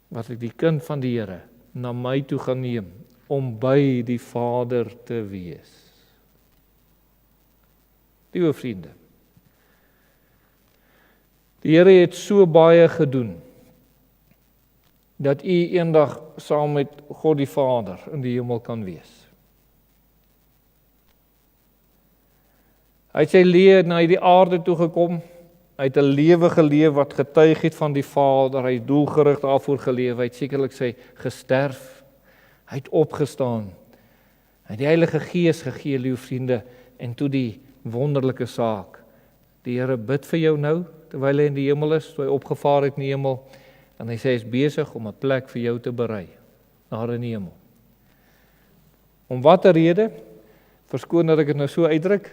wat ek die kind van die Here na my toe gaan neem, om by die Vader te wees. Liewe vriende, die Here het so baie gedoen, dat u eendag saam met God die Vader in die hemel kan wees. Hy het sy lewe na die aarde toe gekom, hy het 'n lewe geleef wat getuig het van die Vader, hy het doelgerig daarvoor geleef, hy het sekerlik sy gesterf, hy het opgestaan, hy het die Heilige Gees gegee, liewe vriende, en toe die wonderlike saak, die Here bid vir jou nou, terwyl hy in die hemel is, toe hy opgevaar het in die hemel, en hy sê, hy is besig om 'n plek vir jou te berei, daar in die hemel. Om watter rede? Verskoon dat ek dit nou so uitdruk,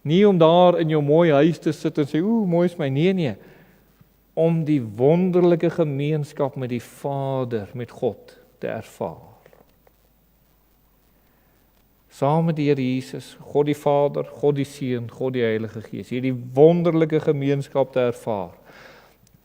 nie om daar in jou mooi huis te sit en sê, mooi is my, nee, om die wonderlike gemeenskap met die Vader, met God, te ervaar. Saam met die Here Jesus, God die Vader, God die Seun, God die Heilige Gees, hierdie wonderlike gemeenskap te ervaar.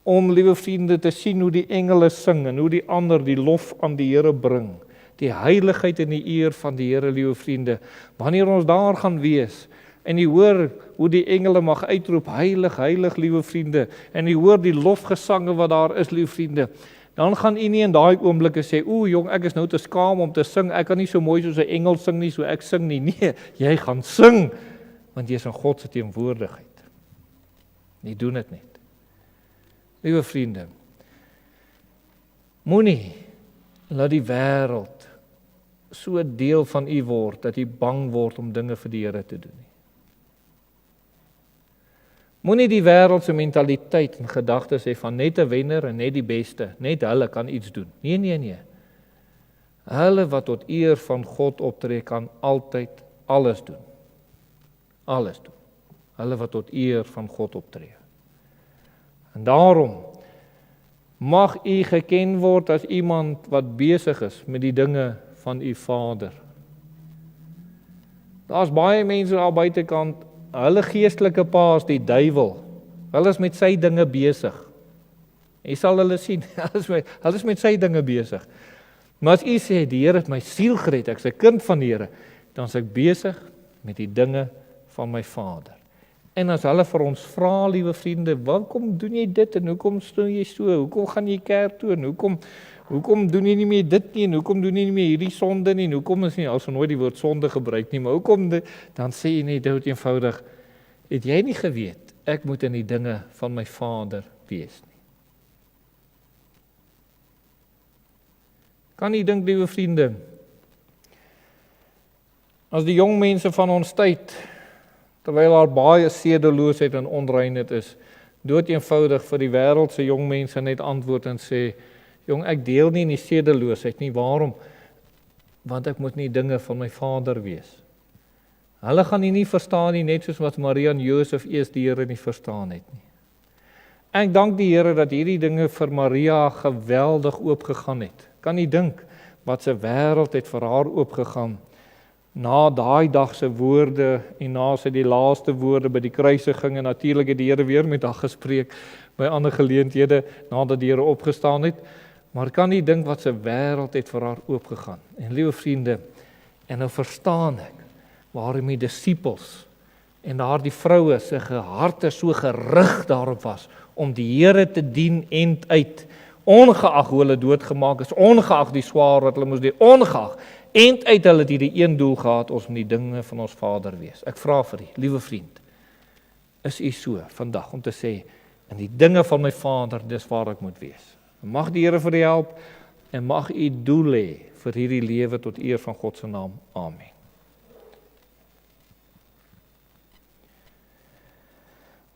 Om, liewe vriende, te sien hoe die engele sing en hoe die ander die lof aan die Here bring. Die heiligheid en die eer van die Here, liewe vriende. Wanneer ons daar gaan wees, en jy hoor hoe die engele mag uitroep, heilig, heilig, liewe vriende, en jy hoor die lofgesange wat daar is, liewe vriende, dan gaan u nie in daai oomblikke sê, jong, ek is nou te skaam om te sing, ek kan nie so mooi soos 'n engel sing nie, so ek sing nie. Nee, jy gaan sing, want jy is in God se teenwoordigheid. Nie doen dit net. Liewe vriende, moenie laat die wêreld so 'n deel van u word, dat u bang word om dinge vir die Here te doen nie. Moenie die wêreld se mentaliteit en gedagtes hê van net 'n wenner en net die beste, net hulle kan iets doen. Nee. Hulle wat tot eer van God optree, kan altyd alles doen. Alles doen. Hulle wat tot eer van God optree. En daarom mag u geken word as iemand wat besig is met die dinge van u Vader. Daar's baie mense daar buitekant, hulle geestelike pa is die duiwel. Hulle is met sy dinge besig. Jy sal hulle sien, hulle is met sy dinge besig. Maar as u sê, die Here het my siel gered, ek is 'n kind van die Here, dan is ek besig met die dinge van my Vader. En as hulle vir ons vra, liewe vriende, hoekom doen jy dit en hoekom doen jy so? Hoekom gaan jy kerk toe en hoekom doen jy nie meer dit nie en hoekom doen jy nie meer hierdie sonde nie en hoekom is nie, as nooit die woord sonde gebruik nie, maar hoekom dan sê jy net dood eenvoudig, het jy nie geweet, ek moet in die dinge van my Vader wees nie. Kan jy dink, liewe vriende, as die jong mense van ons tyd, terwyl daar baie sedeloosheid en onreinheid is, dood eenvoudig vir die wêreldse jong mense net antwoord en sê, jong, ek deel nie in die sedeloosheid nie, waarom? Want ek moet nie dinge van my Vader wees. Hulle gaan nie verstaan nie, net soos wat Maria en Josef eers die Here nie verstaan het nie. Ek dank die Here dat hierdie dinge vir Maria geweldig oopgegaan het. Kan nie dink wat se wêreld het vir haar oopgegaan, na daai dag se woorde en na sy die laaste woorde by die kruisiging, en natuurlik het die Here weer met haar gespreek by ander geleenthede nadat die Here opgestaan het, maar kan nie dink wat se wêreld het vir haar oopgegaan. En liewe vriende, en nou verstaan ek waarom die disippels en daardie vroue se harte so gerig daarop was om die Here te dien end uit, ongeag hoe hulle doodgemaak is, ongeag die swaar wat hulle moes doen, ongeag end uit hulle het hierdie een doel gehad, ons moet die dinge van ons Vader wees. Ek vra vir u, liewe vriend, is u so vandag om te sê, in die dinge van my Vader, dis waar ek moet wees. Mag die Here vir u help, en mag u doel hê vir hierdie lewe tot eer van God se naam. Amen.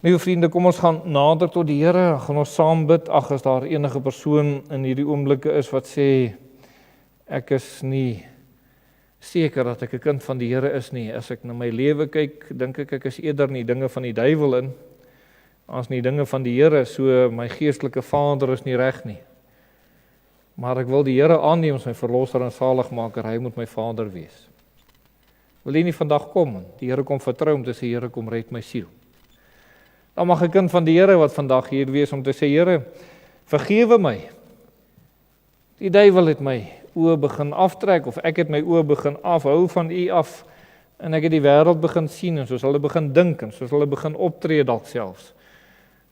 Liewe vriende, kom ons gaan nader tot die Here, gaan ons saam bid. Ag, as daar enige persoon in hierdie oomblikke is wat sê, ek is nie seker dat ek 'n kind van die Here is nie. As ek na my lewe kyk, dink ek is eerder nie dinge van die duiwel in, as nie dinge van die Here, so my geestelike vader is nie reg nie. Maar ek wil die Here aanneem as my verlosser en saligmaker, hy moet my Vader wees. Wil jy nie vandag kom, die Here kom vertrou om te sê, Here, kom red my siel. Dan mag 'n kind van die Here wat vandag hier wees om te sê, Here, vergewe my. Die duiwel het my oë begin aftrek, of ek het my oë begin afhou van u af, en ek het die wêreld begin sien, en soos hulle begin dink, en soos hulle begin optree dalk selfs.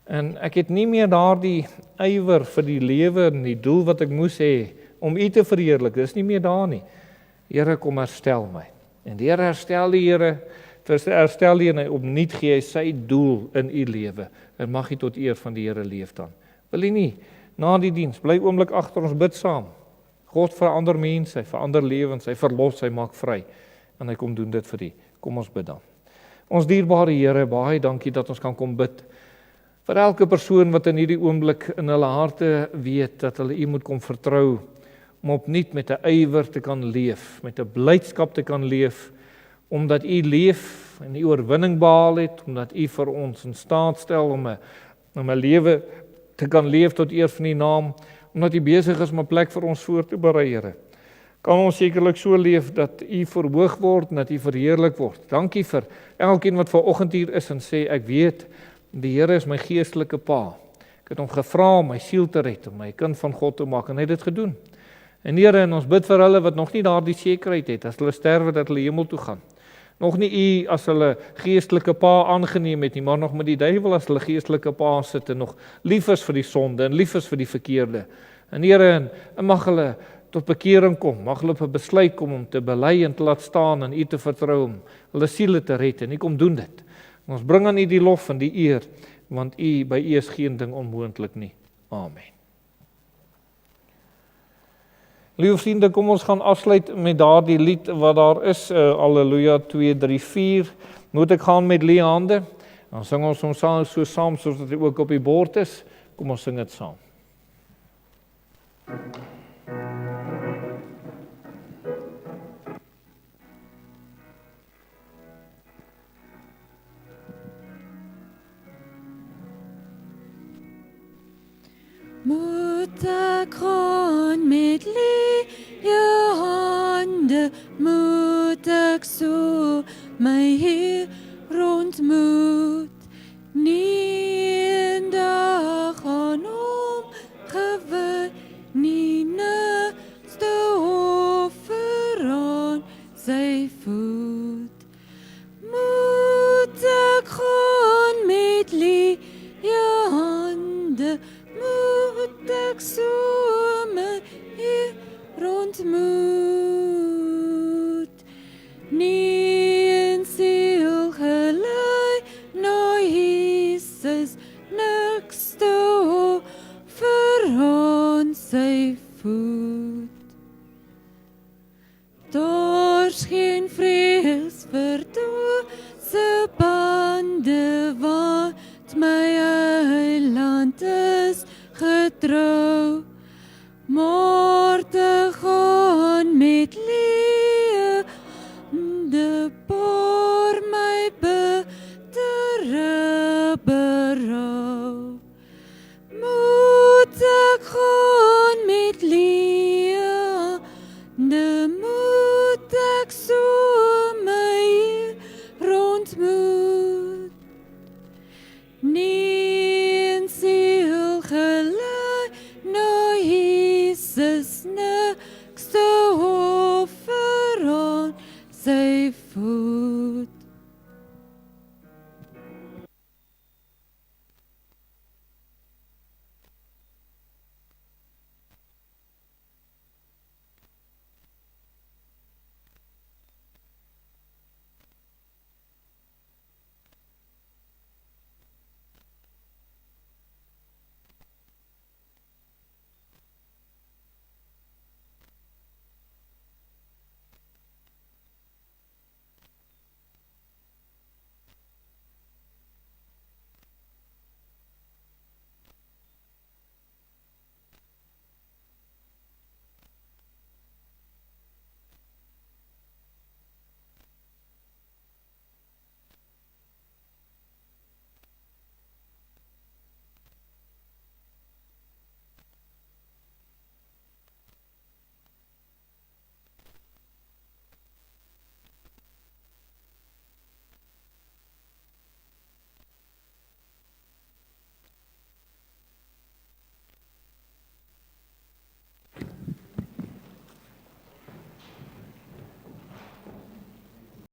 En ek het nie meer daardie ywer vir die lewe en die doel wat ek moes hê om U te verheerlik. Dis nie meer daar nie. Here, kom herstel my. En die Here herstel die Here, herstel die en hy opnuut gee hy sy doel in U lewe. En mag U tot eer van die Here leef dan. Wil U nie, na die diens, bly oomblik agter ons bid saam. God verander mense, hy verander lewens, hy verlos, hy maak vry. En hy kom doen dit vir U. Kom ons bid dan. Ons dierbare Here, baie dankie dat ons kan kom bid. Vir elke persoon wat in hierdie oomblik in hulle harte weet dat hulle U moet kom vertrou, om opnuut met 'n ywer te kan leef, met 'n blydskap te kan leef, omdat U leef en U oorwinning behaal het, omdat U vir ons in staat stel om 'n lewe te kan leef tot eer van U naam, omdat U besig is om 'n plek vir ons voor te berei, Here. Kan ons sekerlik so leef dat U verhoog word en dat U verheerlik word. Dankie vir elkeen wat vanoggend hier is en sê, ek weet, die Here is my geestelike pa. Ek het hom gevra om my siel te red, om my kind van God te maak, en hy het dit gedoen. En Here, en ons bid vir hulle wat nog nie daardie sekerheid het, as hulle sterwe, dat hulle hemel toe gaan. Nog nie U as hulle geestelike pa aangeneem het nie, maar nog met die duiwel as hulle geestelike pa sit, en nog lief is vir die sonde, en lief is vir die verkeerde. En Here, en mag hulle tot bekering kom, mag hulle op 'n besluit kom om te bely en te laat staan en U te vertrou om hulle siele te red, en U kom doen dit. En ons bring aan U die lof en die eer, want by U is geen ding onmoontlik nie. Amen. Liewe vriende, kom ons gaan afsluit met daardie lied wat daar is, Alleluia 2, 3, 4. Moet ek gaan met leë hande? Dan sing ons hom so saam soos dit ook op die bord is. Kom ons sing dit saam. Moet ek gaan met leë hande, moet ek so my Heer ontmoet, nie 'n dag aan hom gewy, nie nigste offer aan sy voet. Moet ek gaan met leë hande, moet ek so my Heer ontmoet, nie 'n siel gelei na Jesus, niks te offer aan sy voet. Daar's geen vrees vir dose bande, want my eiland is getrou, maar